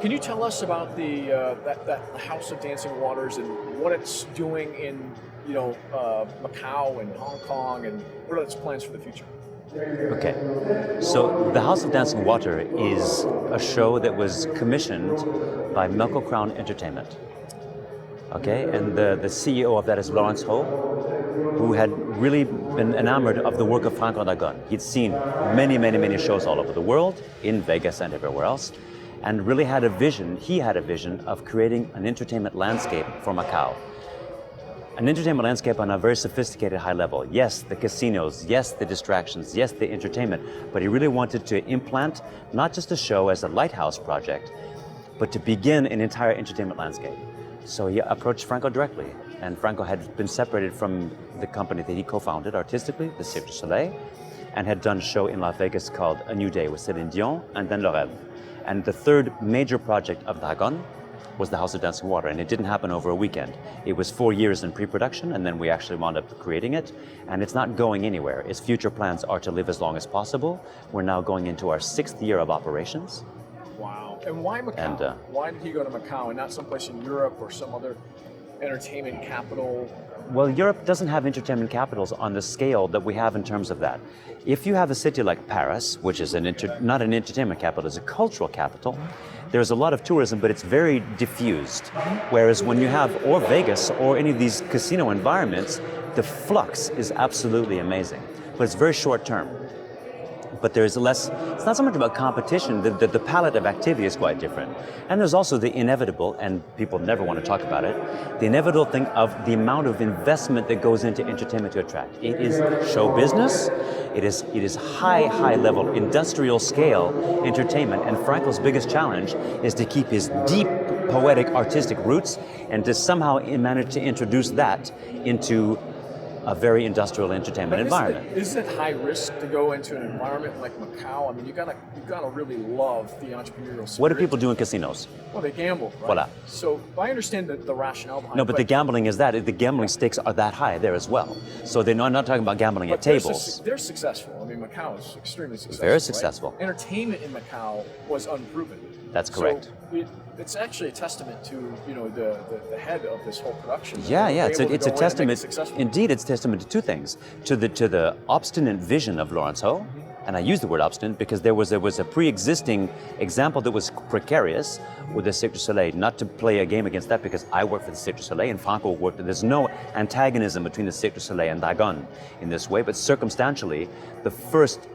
Can you tell us about that House of Dancing Waters and what it's doing in Macau and Hong Kong, and what are its plans for the future? Okay, so the House of Dancing Water is a show that was commissioned by Melco Crown Entertainment. Okay, and the CEO of that is Lawrence Ho, who had really been enamored of the work of Franco Dragone. He'd seen many shows all over the world, in Vegas and everywhere else, and really had a vision, he had a vision of creating an entertainment landscape for Macau. An entertainment landscape on a very sophisticated high level. Yes, the casinos, yes, the distractions, yes, the entertainment, but he really wanted to implant not just a show as a lighthouse project, but to begin an entire entertainment landscape. So he approached Franco directly, and Franco had been separated from the company that he co-founded artistically, the Cirque du Soleil, and had done a show in Las Vegas called A New Day with Céline Dion, and then Le Rêve. And the third major project of Dragone was the House of Dancing Water, and it didn't happen over a weekend. It was 4 years in pre-production, and then we actually wound up creating it, and it's not going anywhere. Its future plans are to live as long as possible. We're now going into our 6th year of operations. Wow. And why Macau? And, why did he go to Macau and not someplace in Europe or some other entertainment capital? Well, Europe doesn't have entertainment capitals on the scale that we have in terms of that. If you have a city like Paris, which is not an entertainment capital, it's a cultural capital, there's a lot of tourism, but it's very diffused. Whereas when you have, or Vegas, or any of these casino environments, the flux is absolutely amazing. But it's very short term. But there's less, it's not so much about competition, the palette of activity is quite different. And there's also the inevitable, and people never want to talk about it, the inevitable thing of the amount of investment that goes into entertainment to attract. It is show business, it is high level, industrial scale entertainment, and Franco's biggest challenge is to keep his deep poetic artistic roots and to somehow manage to introduce that into a very industrial entertainment environment. Isn't it high risk to go into an environment like Macau? I mean, you gotta really love the entrepreneurial spirit. What do people do in casinos? Well, they gamble, right? Voila. So I understand the rationale behind it. No, but the gambling is that. The gambling stakes are that high there as well. So they're not talking about gambling at tables. They're successful. I mean, Macau is extremely successful. Very successful. Right? Entertainment in Macau was unproven. That's correct. So it's actually a testament to the head of this whole production. Yeah, it's a testament. Indeed, it's a testament to two things: to the obstinate vision of Lawrence Ho, and I use the word obstinate because there was a pre-existing example that was precarious with the Cirque du Soleil. Not to play a game against that, because I work for the Cirque du Soleil and Franco worked. There's no antagonism between the Cirque du Soleil and Dragone in this way, but circumstantially, the first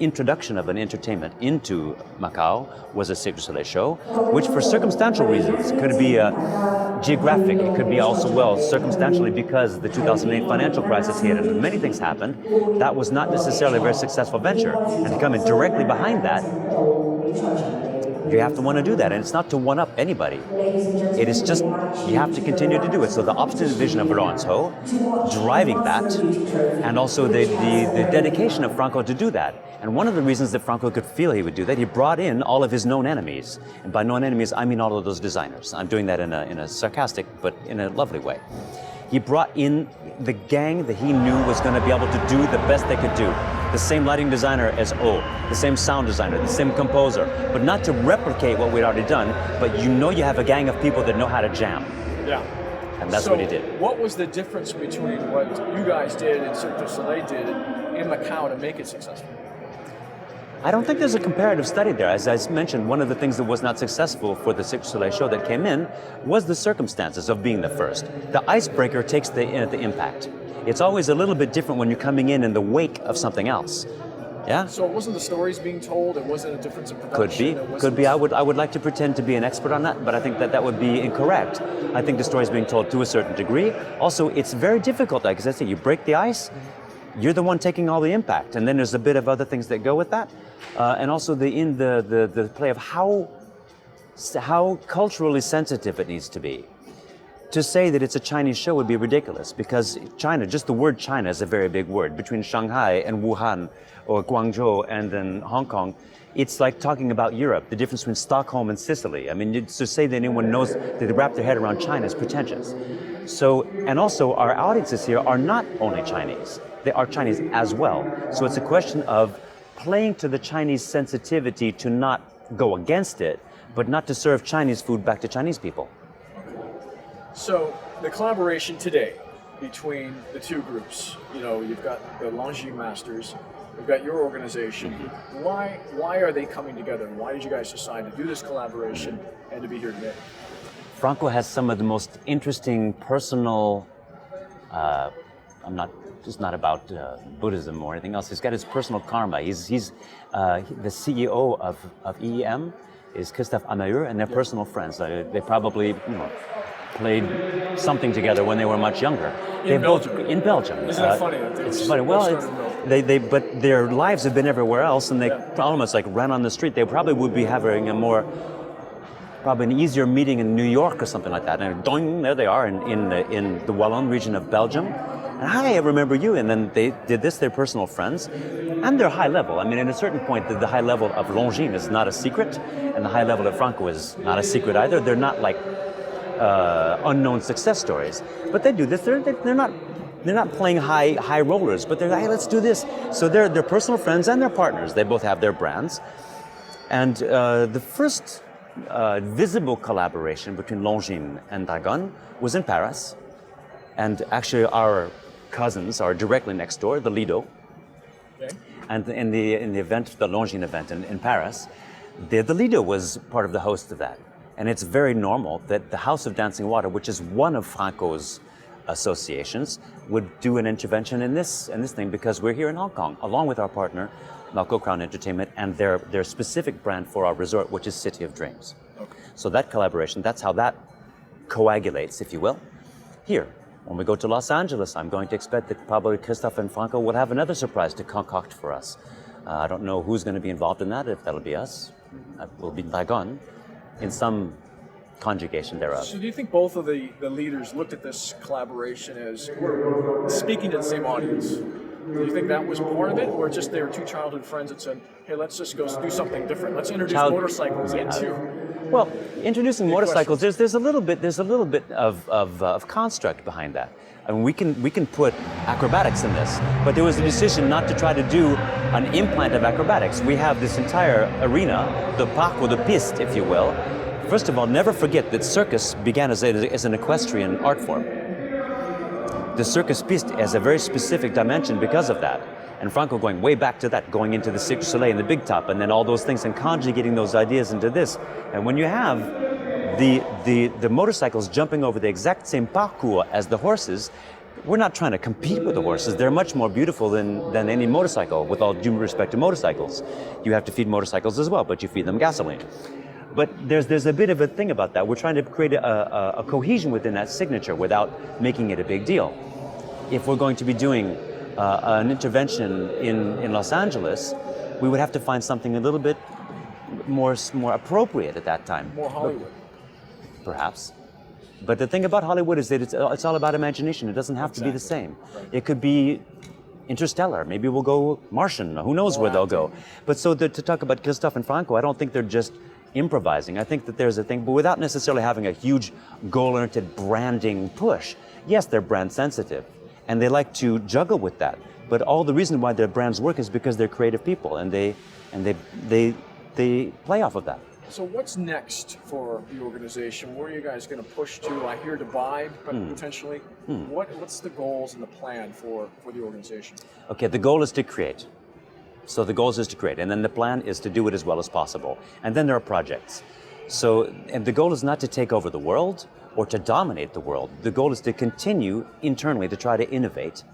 introduction of an entertainment into Macau was a Cirque du Soleil show, which for circumstantial reasons could be geographic. It could be also, circumstantially, because the 2008 financial crisis hit and many things happened. That was not necessarily a very successful venture. And to come in directly behind that, you have to want to do that. And it's not to one-up anybody. It is just, you have to continue to do it. So the obstinate vision of Lawrence Ho, driving that, and also the dedication of Franco to do that. And one of the reasons that Franco could feel he would do that, he brought in all of his known enemies. And by known enemies, I mean all of those designers. I'm doing that in a sarcastic, but in a lovely way. He brought in the gang that he knew was going to be able to do the best they could do. The same lighting designer as O, the same sound designer, the same composer, but not to replicate what we'd already done, but you have a gang of people that know how to jam. Yeah. And that's what he did. What was the difference between what you guys did and Cirque du Soleil did in Macau to make it successful? I don't think there's a comparative study there. As I mentioned, one of the things that was not successful for the Cirque du Soleil show that came in was the circumstances of being the first. The icebreaker takes the impact. It's always a little bit different when you're coming in the wake of something else. Yeah? So it wasn't the stories being told, it wasn't a difference in production? Could be. I would like to pretend to be an expert on that, but I think that would be incorrect. I think the story is being told to a certain degree. Also, it's very difficult, because I say, you break the ice, you're the one taking all the impact, and then there's a bit of other things that go with that. And also the play of how culturally sensitive it needs to be. To say that it's a Chinese show would be ridiculous, because China, just the word China is a very big word. Between Shanghai and Wuhan, or Guangzhou and then Hong Kong, it's like talking about Europe, the difference between Stockholm and Sicily. I mean, to say that anyone knows, that they wrap their head around China is pretentious. So, and also our audiences here are not only Chinese, they are Chinese as well. So it's a question of playing to the Chinese sensitivity to not go against it, but not to serve Chinese food back to Chinese people. So the collaboration today between the two groups, you've got the Longines Masters, you've got your organization. Why are they coming together? Why did you guys decide to do this collaboration and to be here today? Franco has some of the most interesting personal, it's not about Buddhism or anything else. He's got his personal karma. He's the CEO of EEM is Christophe Amaeur, and they're personal friends. They probably played something together when they were much younger. In Belgium. In Belgium. Isn't that funny? It's funny. Well, but their lives have been everywhere else, and they almost like ran on the street. They probably would be having probably an easier meeting in New York or something like that. And doing, there they are in the Wallon region of Belgium. And hi, I remember you. And then they did this, they're personal friends. And they're high level. I mean, at a certain point, the high level of Longines is not a secret, and the high level of Franco is not a secret either. They're not like unknown success stories. But they do this. They're not playing high rollers, but they're like, hey, let's do this. So they're personal friends and they're partners. They both have their brands. And the first visible collaboration between Longines and Dragone was in Paris. And actually our cousins are directly next door, the Lido. Okay. And in the event, the Longines event in Paris, the Lido was part of the host of that. And it's very normal that the House of Dancing Water, which is one of Franco's associations, would do an intervention in this thing, because we're here in Hong Kong, along with our partner, Malco Crown Entertainment, and their specific brand for our resort, which is City of Dreams. Okay. So that collaboration, that's how that coagulates, if you will. Here, when we go to Los Angeles, I'm going to expect that probably Christophe and Franco will have another surprise to concoct for us. I don't know who's going to be involved in that, if that'll be us. That will be Dragone, in some conjugation thereof. So do you think both of the leaders looked at this collaboration as speaking to the same audience? Do you think that was part of it, or just they were two childhood friends that said, hey, let's just go do something different. Let's introduce motorcycles into... Well, introducing motorcycles, there's a little bit of construct behind that. I mean, we can put acrobatics in this, but there was a decision not to try to do an implant of acrobatics. We have this entire arena, the parc or the piste, if you will. First of all, never forget that circus began as an equestrian art form. The circus piste has a very specific dimension because of that. And Franco going way back to that, going into the Cirque du Soleil and the big top, and then all those things, and conjugating those ideas into this. And when you have the motorcycles jumping over the exact same parcours as the horses, we're not trying to compete with the horses. They're much more beautiful than any motorcycle, with all due respect to motorcycles. You have to feed motorcycles as well, but you feed them gasoline. But there's a bit of a thing about that. We're trying to create a cohesion within that signature without making it a big deal. If we're going to be doing an intervention in Los Angeles, we would have to find something a little bit more appropriate at that time. More Hollywood. Perhaps. But the thing about Hollywood is that it's all about imagination. It doesn't have to be the same. Right. It could be interstellar. Maybe we'll go Martian. Who knows where they'll go. But so to talk about Christophe and Franco, I don't think they're just improvising. I think that there's a thing, but without necessarily having a huge goal-oriented branding push. Yes, they're brand sensitive, and they like to juggle with that. But all the reason why their brands work is because they're creative people, and they play off of that. So what's next for the organization? Where are you guys going to push to? I hear Dubai, potentially. What's the goals and the plan for the organization? Okay, the goal is to create. So the goal is to create, and then the plan is to do it as well as possible. And then there are projects. So, and the goal is not to take over the world or to dominate the world. The goal is to continue internally to try to innovate,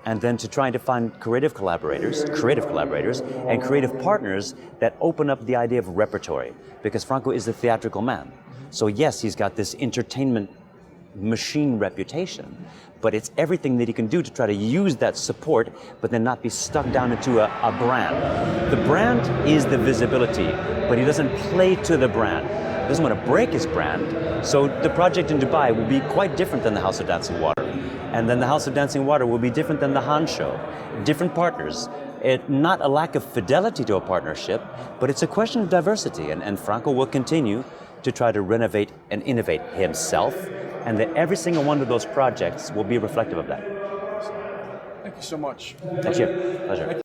and then to try to find creative collaborators, and creative partners that open up the idea of repertory. Because Franco is a theatrical man. So yes, he's got this entertainment machine reputation, but it's everything that he can do to try to use that support, but then not be stuck down into a brand. The brand is the visibility, but he doesn't play to the brand. He doesn't want to break his brand. So the project in Dubai will be quite different than the House of Dancing Water. And then the House of Dancing Water will be different than the Han Show. Different partners. Not a lack of fidelity to a partnership, but it's a question of diversity. And Franco will continue to try to renovate and innovate himself, and that every single one of those projects will be reflective of that. Thank you so much. Thank you. Pleasure.